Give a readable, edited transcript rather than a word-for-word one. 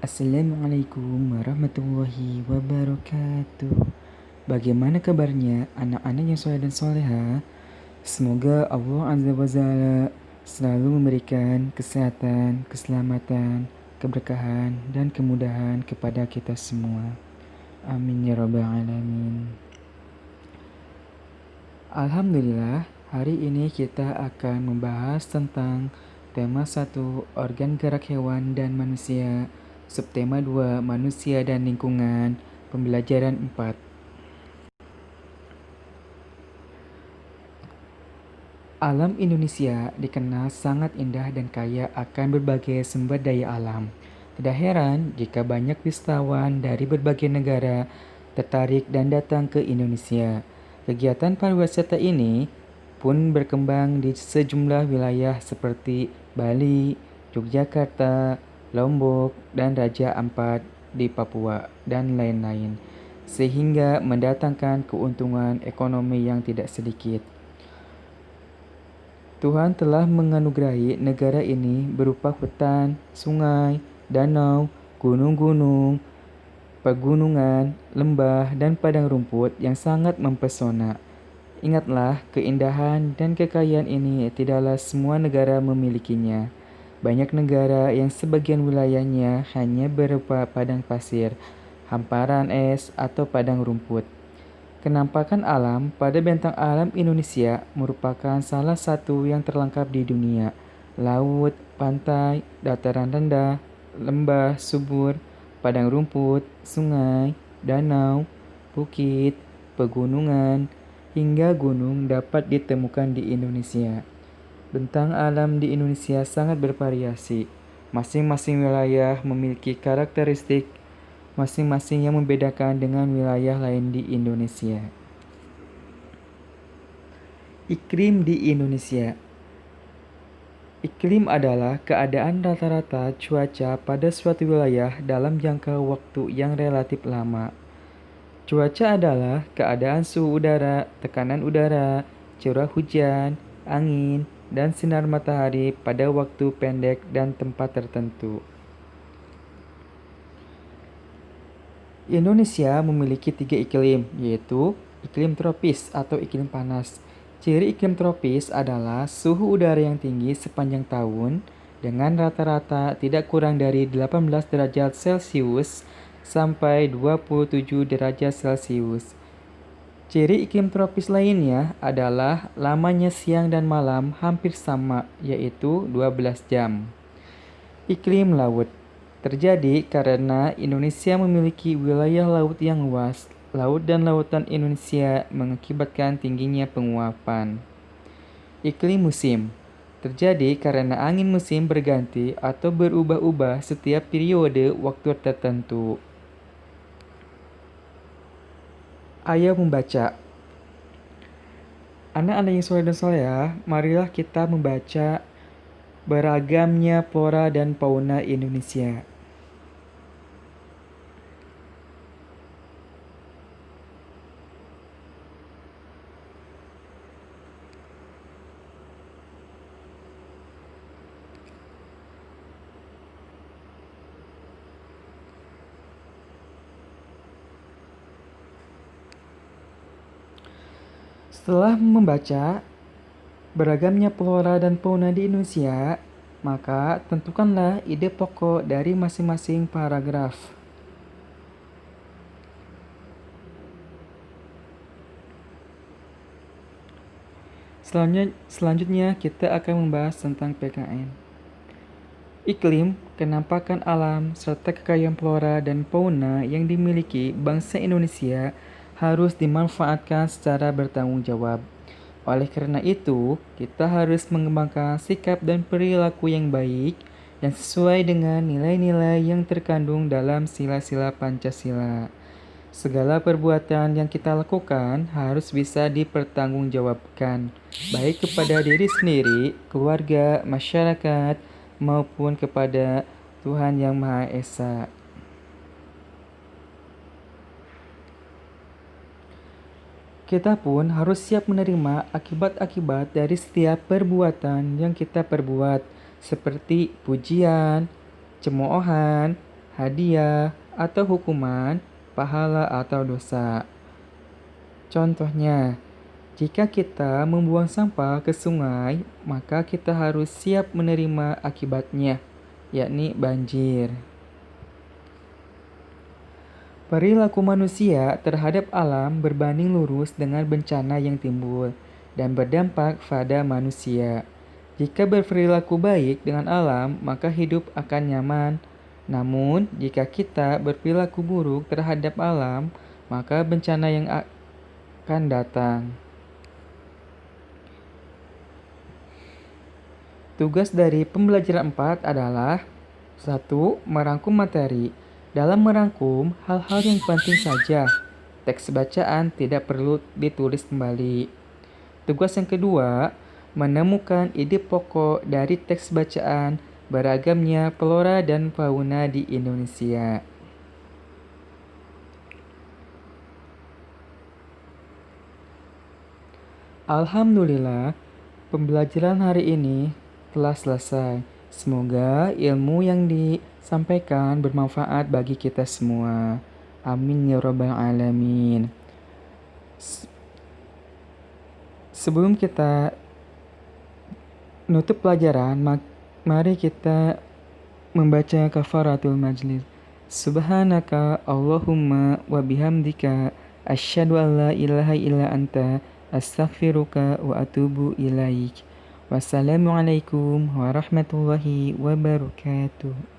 Assalamualaikum warahmatullahi wabarakatuh. Bagaimana kabarnya anak-anak yang soleh dan soleha? Semoga Allah Azza wa Jalla selalu memberikan kesehatan, keselamatan, keberkahan, dan kemudahan kepada kita semua. Amin ya rabbal alamin. Alhamdulillah, hari ini kita akan membahas tentang tema 1, organ gerak hewan dan manusia, subtema 2, manusia dan lingkungan, pembelajaran 4. Alam Indonesia dikenal sangat indah dan kaya akan berbagai sumber daya alam. Tidak heran jika banyak wisatawan dari berbagai negara tertarik dan datang ke Indonesia. Kegiatan pariwisata ini pun berkembang di sejumlah wilayah seperti Bali, Yogyakarta, Lombok, dan Raja Ampat di Papua, dan lain-lain, sehingga mendatangkan keuntungan ekonomi yang tidak sedikit. Tuhan telah menganugerahi negara ini berupa hutan, sungai, danau, gunung-gunung, pegunungan, lembah, dan padang rumput yang sangat mempesona. Ingatlah, keindahan dan kekayaan ini tidaklah semua negara memilikinya. Banyak negara yang sebagian wilayahnya hanya berupa padang pasir, hamparan es, atau padang rumput. Kenampakan alam pada bentang alam Indonesia merupakan salah satu yang terlengkap di dunia. Laut, pantai, dataran rendah, lembah subur, padang rumput, sungai, danau, bukit, pegunungan, hingga gunung dapat ditemukan di Indonesia. Bentang alam di Indonesia sangat bervariasi. Masing-masing wilayah memiliki karakteristik masing-masing yang membedakan dengan wilayah lain di Indonesia. Iklim di Indonesia. Iklim adalah keadaan rata-rata cuaca pada suatu wilayah dalam jangka waktu yang relatif lama. Cuaca adalah keadaan suhu udara, tekanan udara, curah hujan, angin, dan sinar matahari pada waktu pendek dan tempat tertentu. Indonesia memiliki 3 iklim, yaitu iklim tropis atau iklim panas. Ciri iklim tropis adalah suhu udara yang tinggi sepanjang tahun dengan rata-rata tidak kurang dari 18 derajat Celcius sampai 27 derajat Celcius. Ciri iklim tropis lainnya adalah lamanya siang dan malam hampir sama, yaitu 12 jam. Iklim laut terjadi karena Indonesia memiliki wilayah laut yang luas. Laut dan lautan Indonesia mengakibatkan tingginya penguapan. Iklim musim terjadi karena angin musim berganti atau berubah-ubah setiap periode waktu tertentu. Ayo membaca. Anak-anak yang soleh dan soleha, marilah kita membaca beragamnya flora dan fauna Indonesia. Setelah membaca beragamnya flora dan fauna di Indonesia, maka tentukanlah ide pokok dari masing-masing paragraf. Selanjutnya kita akan membahas tentang PKN. Iklim, kenampakan alam, serta kekayaan flora dan fauna yang dimiliki bangsa Indonesia harus dimanfaatkan secara bertanggung jawab. Oleh karena itu, kita harus mengembangkan sikap dan perilaku yang baik yang sesuai dengan nilai-nilai yang terkandung dalam sila-sila Pancasila. Segala perbuatan yang kita lakukan harus bisa dipertanggungjawabkan, baik kepada diri sendiri, keluarga, masyarakat, maupun kepada Tuhan Yang Maha Esa. Kita pun harus siap menerima akibat-akibat dari setiap perbuatan yang kita perbuat, seperti pujian, cemoohan, hadiah, atau hukuman, pahala atau dosa. Contohnya, jika kita membuang sampah ke sungai, maka kita harus siap menerima akibatnya, yakni banjir. Perilaku manusia terhadap alam berbanding lurus dengan bencana yang timbul dan berdampak pada manusia. Jika berperilaku baik dengan alam, maka hidup akan nyaman. Namun, jika kita berperilaku buruk terhadap alam, maka bencana yang akan datang. Tugas dari pembelajaran 4 adalah 1. Merangkum materi. Dalam merangkum, hal-hal yang penting saja. Teks bacaan tidak perlu ditulis kembali. Tugas yang kedua, menemukan ide pokok dari teks bacaan beragamnya flora dan fauna di Indonesia. Alhamdulillah, pembelajaran hari ini telah selesai. Semoga ilmu yang disampaikan bermanfaat bagi kita semua. Amin ya rabbal alamin. Sebelum kita nutup pelajaran, mari kita membaca kafaratul majlis. Subhanaka Allahumma wa bihamdika asyhadu an la ilaha illa anta astaghfiruka wa atubu ilaik. Wassalamualaikum warahmatullahi wabarakatuh.